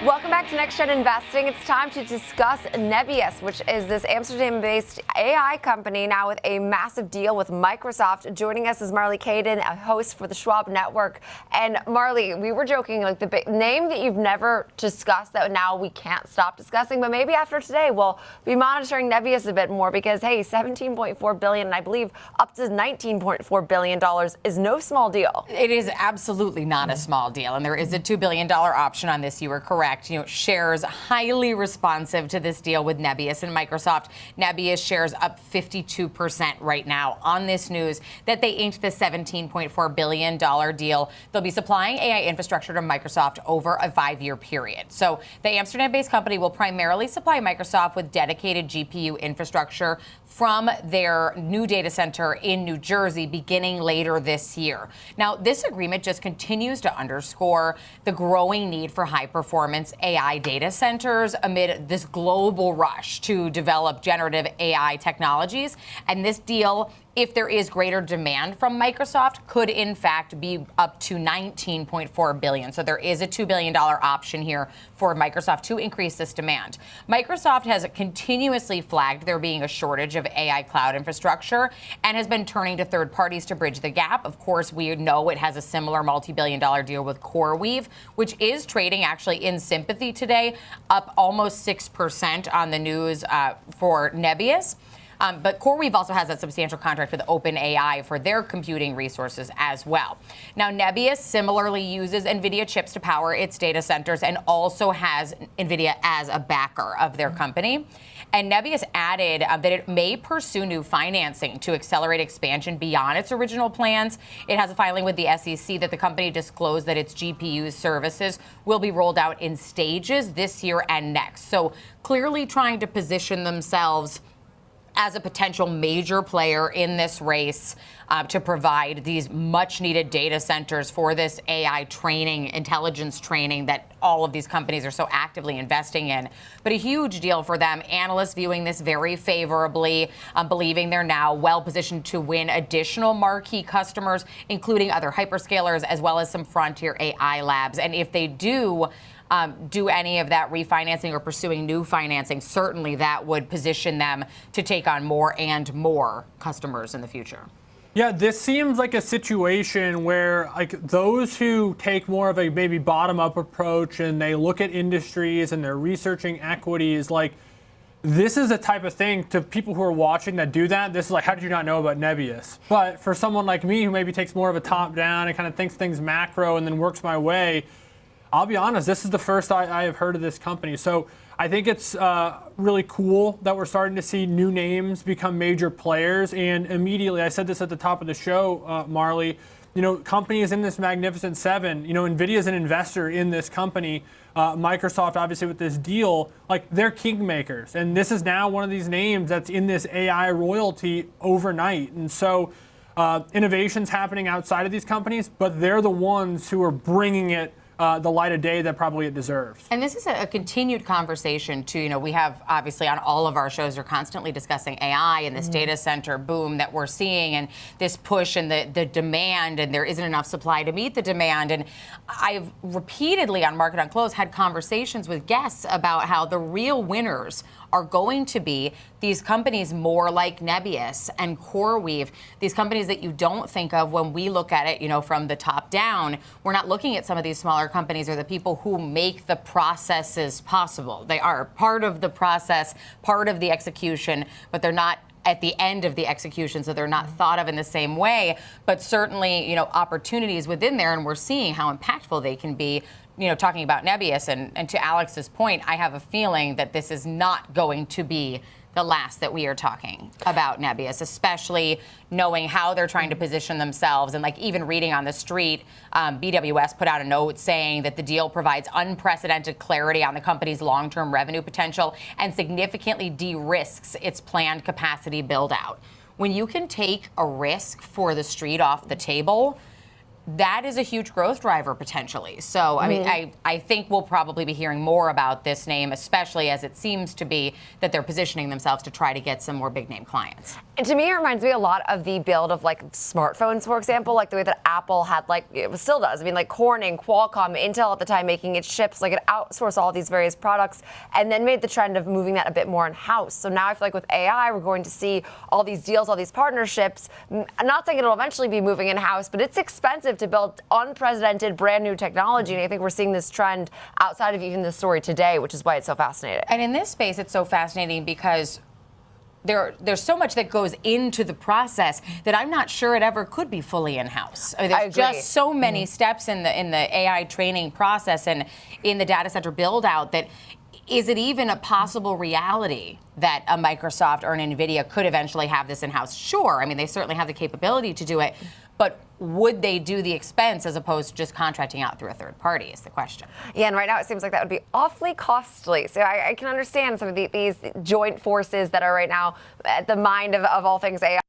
Welcome back to Next Gen Investing. It's time to discuss Nebius, which is this Amsterdam-based AI company now with a massive deal with Microsoft. Joining us is Marley Kayden, a host for the Schwab Network. And Marley, we were joking, like the big name that you've never discussed that now we can't stop discussing, but maybe after today we'll be monitoring Nebius a bit more because, hey, $17.4 billion, and I believe up to $19.4 billion is no small deal. It is absolutely not a small deal, and there is a $2 billion option on this. You were correct. Shares highly responsive to this deal with Nebius and Microsoft. Nebius shares up 52% right now on this news that they inked the $17.4 billion deal. They'll be supplying AI infrastructure to Microsoft over a 5-year period. So the Amsterdam-based company will primarily supply Microsoft with dedicated GPU infrastructure from their new data center in New Jersey beginning later this year. Now, this agreement just continues to underscore the growing need for high-performance AI data centers amid this global rush to develop generative AI technologies. And this deal, if there is greater demand from Microsoft, could in fact be up to $19.4 billion. So there is a $2 billion option here for Microsoft to increase this demand. Microsoft has continuously flagged there being a shortage of AI cloud infrastructure and has been turning to third parties to bridge the gap. Of course, we know it has a similar multi-billion dollar deal with CoreWeave, which is trading actually in sympathy today, up almost 6% on the news for Nebius. But CoreWeave also has a substantial contract with OpenAI for their computing resources as well. Now, Nebius similarly uses NVIDIA chips to power its data centers and also has NVIDIA as a backer of their company. And Nebius added that it may pursue new financing to accelerate expansion beyond its original plans. It has a filing with the SEC that the company disclosed that its GPU services will be rolled out in stages this year and next. So clearly trying to position themselves as a potential major player in this race to provide these much needed data centers for this AI training, intelligence training that all of these companies are so actively investing in. But a huge deal for them. Analysts viewing this very favorably, believing they're now well positioned to win additional marquee customers, including other hyperscalers, as well as some frontier AI labs. And if they do any of that refinancing or pursuing new financing, certainly that would position them to take on more and more customers in the future. Yeah, this seems like a situation where those who take more of a maybe bottom-up approach and they look at industries and they're researching equities, this is the type of thing to people who are watching that do that. This is like, how did you not know about Nebius? But for someone like me who maybe takes more of a top-down and kind of thinks things macro and then works my way, I'll be honest, this is the first I have heard of this company. So I think it's really cool that we're starting to see new names become major players. And immediately, I said this at the top of the show, Marley, companies in this Magnificent Seven, NVIDIA is an investor in this company. Microsoft, obviously, with this deal, they're kingmakers. And this is now one of these names that's in this AI royalty overnight. And so innovation's happening outside of these companies, but they're the ones who are bringing it the light of day that probably it deserves. And this is a continued conversation too. We have obviously on all of our shows, we're constantly discussing AI and this data center boom that we're seeing and this push and the demand, and there isn't enough supply to meet the demand. And I've repeatedly on Market on Close had conversations with guests about how the real winners are going to be these companies more like Nebius and CoreWeave, these companies that you don't think of when we look at it, from the top down. We're not looking at some of these smaller companies or the people who make the processes possible. They are part of the process, part of the execution, but they're not at the end of the execution, so they're not thought of in the same way. But certainly, opportunities within there, and we're seeing how impactful they can be. Talking about Nebius, and to Alex's point, I have a feeling that this is not going to be the last that we are talking about Nebius, especially knowing how they're trying to position themselves. And even reading on the street, BWS put out a note saying that the deal provides unprecedented clarity on the company's long-term revenue potential and significantly de-risks its planned capacity build-out. When you can take a risk for the street off the table, that is a huge growth driver potentially. So, I mean, I think we'll probably be hearing more about this name, especially as it seems to be that they're positioning themselves to try to get some more big name clients. And to me, it reminds me a lot of the build of like smartphones, for example, like the way that Apple had, like, it still does. I mean, like Corning, Qualcomm, Intel at the time making its chips, like it outsourced all these various products and then made the trend of moving that a bit more in house. So now I feel like with AI, we're going to see all these deals, all these partnerships. I'm not saying it'll eventually be moving in house, but it's expensive to build unprecedented brand new technology. And I think we're seeing this trend outside of even the story today, which is why it's so fascinating. And in this space, it's so fascinating because there's so much that goes into the process that I'm not sure it ever could be fully in-house. There's just so many steps in the AI training process and in the data center build-out that is it even a possible reality that a Microsoft or an Nvidia could eventually have this in-house? Sure. I mean, they certainly have the capability to do it, but would they do the expense as opposed to just contracting out through a third party is the question. Yeah, and right now it seems like that would be awfully costly. So I can understand some of these joint forces that are right now at the mind of all things AI.